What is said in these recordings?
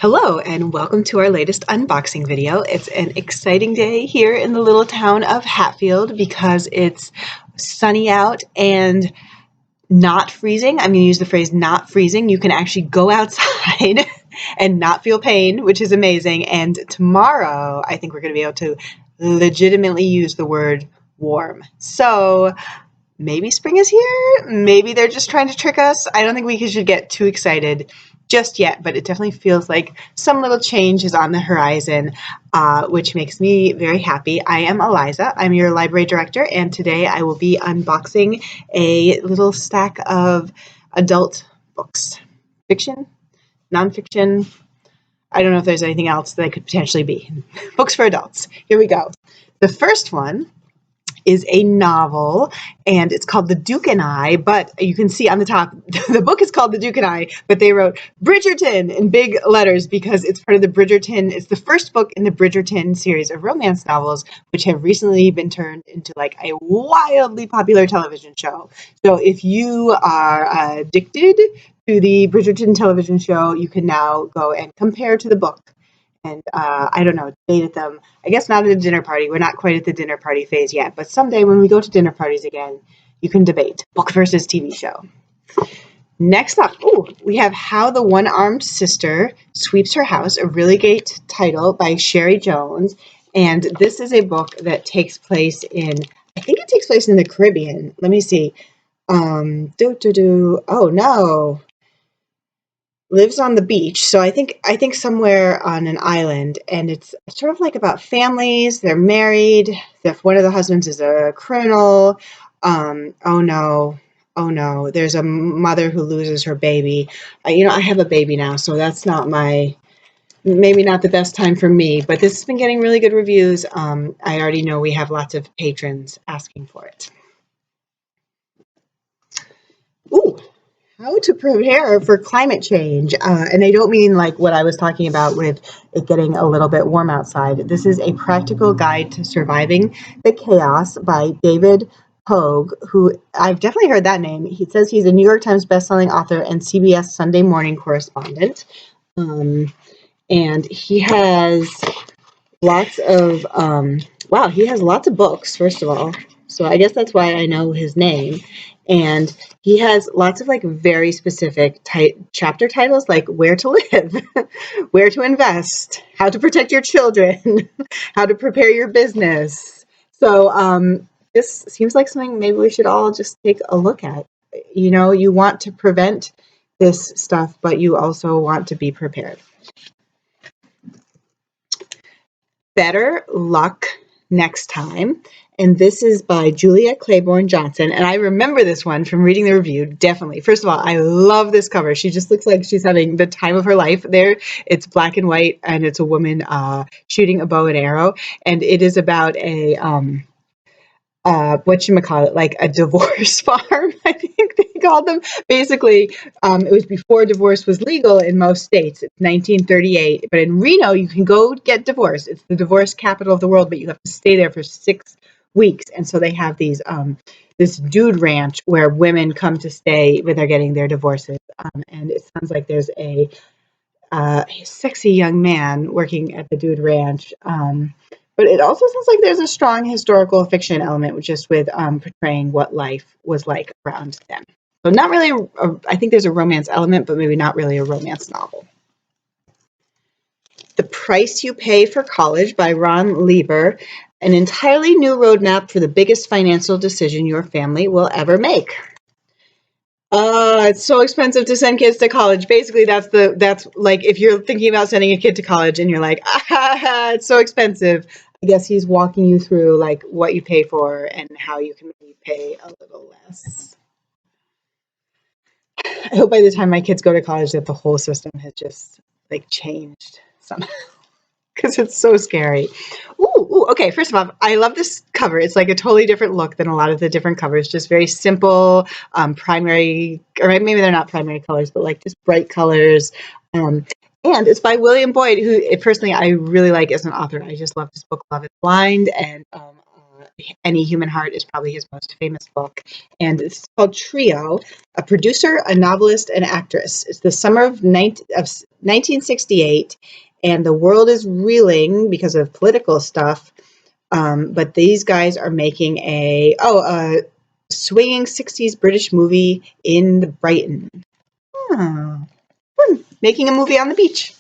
Hello and welcome to our latest unboxing video. It's an exciting day here in the little town of Hatfield because it's sunny out and not freezing. I'm going to use the phrase not freezing. You can actually go outside and not feel pain, which is amazing. And tomorrow, I think we're going to be able to legitimately use the word warm. So maybe spring is here. Maybe they're just trying to trick us. I don't think we should get too excited just yet, but it definitely feels like some little change is on the horizon, which makes me very happy. I am Eliza. I'm your library director, and today I will be unboxing a little stack of adult books. Fiction, nonfiction. I don't know if there's anything else that could potentially be. Books for adults. Here we go. The first one is a novel, and it's called The Duke and I, but you can see on the top, the book is called The Duke and I, but they wrote Bridgerton in big letters because it's part of the Bridgerton, it's the first book in the Bridgerton series of romance novels, which have recently been turned into like a wildly popular television show. So if you are addicted to the Bridgerton television show, you can now go and compare to the book. And I don't know, debate at them. I guess not at a dinner party. We're not quite at the dinner party phase yet. But someday when we go to dinner parties again, you can debate book versus TV show. Next up, we have How the One-Armed Sister Sweeps Her House, a really great title by Cherie Jones. And this is a book that takes place in, I think it takes place in the Caribbean. Let me see. Oh no. Lives on the beach, so I think somewhere on an island, and it's sort of like about families. They're married. One of the husbands is a criminal. Oh no, there's a mother who loses her baby. I have a baby now, so that's not maybe not the best time for me, but this has been getting really good reviews. I already know we have lots of patrons asking for it. How to prepare for climate change. And I don't mean like what I was talking about with it getting a little bit warm outside. This is a practical guide to surviving the chaos by David Pogue, who I've definitely heard that name. He says he's a New York Times bestselling author and CBS Sunday Morning correspondent. And he has lots of, he has lots of books, first of all. So I guess that's why I know his name. And he has lots of like very specific chapter titles, like where to live, where to invest, how to protect your children, how to prepare your business. So this seems like something maybe we should all just take a look at. You want to prevent this stuff, but you also want to be prepared. Better Luck Next Time. And this is by Julia Claiborne Johnson. And I remember this one from reading the review, definitely. First of all, I love this cover. She just looks like she's having the time of her life there. It's black and white, and it's a woman shooting a bow and arrow. And it is about a, like a divorce farm, I think they called them. Basically, it was before divorce was legal in most states. It's 1938. But in Reno, you can go get divorced. It's the divorce capital of the world, but you have to stay there for 6 weeks. And so they have these this dude ranch where women come to stay when they're getting their divorces. And it sounds like there's a sexy young man working at the dude ranch. But it also sounds like there's a strong historical fiction element, just with portraying what life was like around them. So not really, I think there's a romance element, but maybe not really a romance novel. The Price You Pay for College by Ron Lieber, an entirely new roadmap for the biggest financial decision your family will ever make. It's so expensive to send kids to college. Basically, that's like if you're thinking about sending a kid to college and you're like, it's so expensive. I guess he's walking you through like what you pay for and how you can maybe pay a little less. I hope by the time my kids go to college that the whole system has just like changed somehow because it's so scary. Okay. First of all, I love this cover. It's like a totally different look than a lot of the different covers. Just very simple, primary, or maybe they're not primary colors, but like just bright colors. And it's by William Boyd, who personally I really like as an author. I just love his book, Love is Blind, and Any Human Heart is probably his most famous book. And it's called Trio, a producer, a novelist, and actress. It's the summer of 1968, and the world is reeling because of political stuff. But these guys are making a swinging 60s British movie in Brighton. Making a movie on the beach.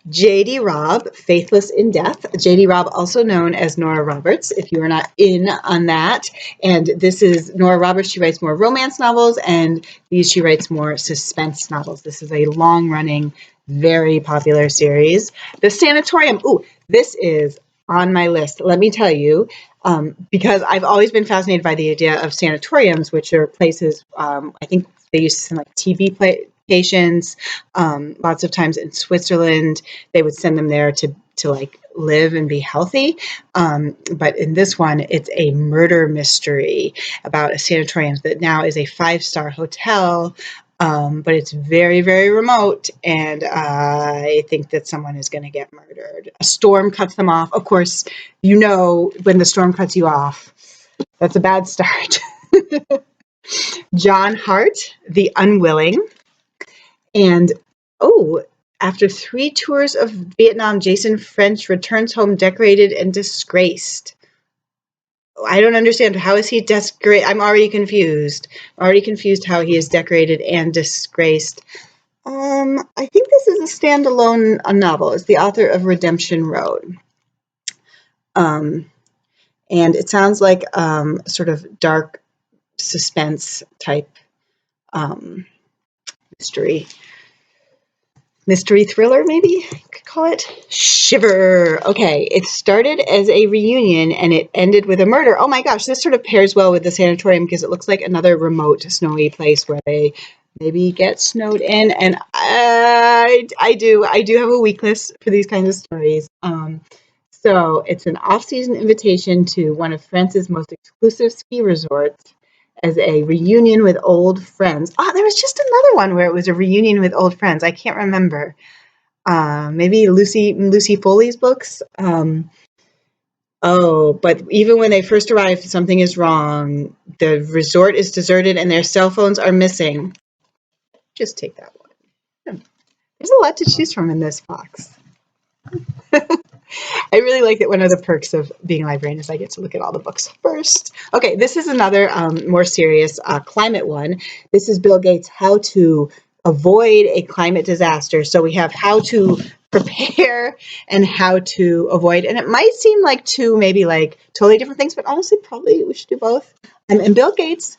J.D. Robb, Faithless in Death. J.D. Robb, also known as Nora Roberts, if you are not in on that. And this is Nora Roberts. She writes more romance novels, and she writes more suspense novels. This is a long-running, very popular series. The Sanatorium. Ooh, this is on my list. Let me tell you, because I've always been fascinated by the idea of sanatoriums, which are places, I think they used to send like TB patients. Lots of times in Switzerland, they would send them there to like live and be healthy. But in this one, it's a murder mystery about a sanatorium that now is a 5-star hotel. But it's very, very remote, and I think that someone is going to get murdered. A storm cuts them off. Of course, you know when the storm cuts you off, that's a bad start. John Hart, The Unwilling. And, after 3 tours of Vietnam, Jason French returns home decorated and disgraced. I don't understand. How is he decorated? I'm already confused. How he is decorated and disgraced. I think this is a standalone novel. It's the author of Redemption Road. And it sounds like sort of dark suspense type mystery thriller, maybe you could call it. Shiver. Okay, it started as a reunion and it ended with a murder. Oh my gosh, this sort of pairs well with the sanatorium because it looks like another remote, snowy place where they maybe get snowed in. And I do have a weakness for these kinds of stories. So it's an off-season invitation to one of France's most exclusive ski resorts as a reunion with old friends. Oh, there was just another one where it was a reunion with old friends. I can't remember. Maybe Lucy Foley's books. But even when they first arrive, something is wrong. The resort is deserted and their cell phones are missing. Just take that one. There's a lot to choose from in this box. I really like that one of the perks of being a librarian is I get to look at all the books first. Okay, this is another more serious climate one. This is Bill Gates' How to Avoid a Climate Disaster. So we have how to prepare and how to avoid. And it might seem like two maybe like totally different things, but honestly, probably we should do both. And Bill Gates,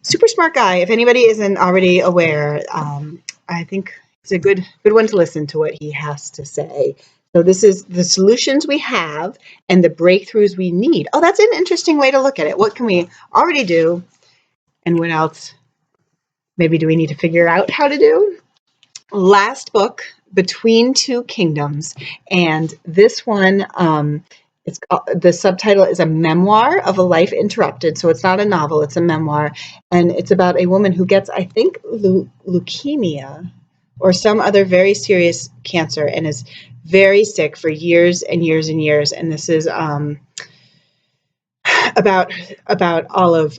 super smart guy. If anybody isn't already aware, I think it's a good one to listen to what he has to say. So this is the solutions we have and the breakthroughs we need. Oh, that's an interesting way to look at it. What can we already do? And what else maybe do we need to figure out how to do? Last book, Between Two Kingdoms. And this one, the subtitle is A Memoir of a Life Interrupted. So it's not a novel, it's a memoir. And it's about a woman who gets, I think, leukemia or some other very serious cancer and is very sick for years and years and years. And this is about all of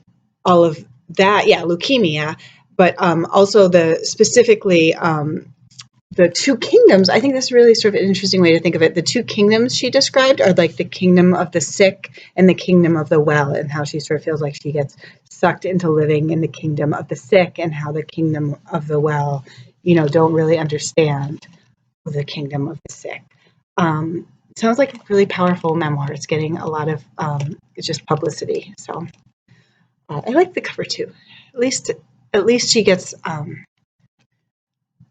that. Yeah, leukemia, but also specifically the two kingdoms. I think that's really sort of an interesting way to think of it. The two kingdoms she described are like the kingdom of the sick and the kingdom of the well, and how she sort of feels like she gets sucked into living in the kingdom of the sick, and how the kingdom of the well, don't really understand the kingdom of the sick. Sounds like a really powerful memoir. It's getting a lot of just publicity. So I like the cover too. At least she gets.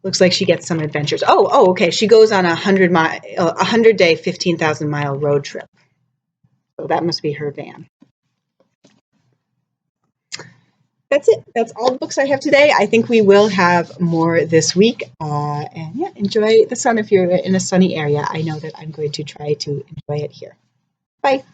Looks like she gets some adventures. Oh, okay. She goes on a 100-day, 15,000-mile road trip. So that must be her van. That's it. That's all the books I have today. I think we will have more this week. And yeah, enjoy the sun if you're in a sunny area. I know that I'm going to try to enjoy it here. Bye.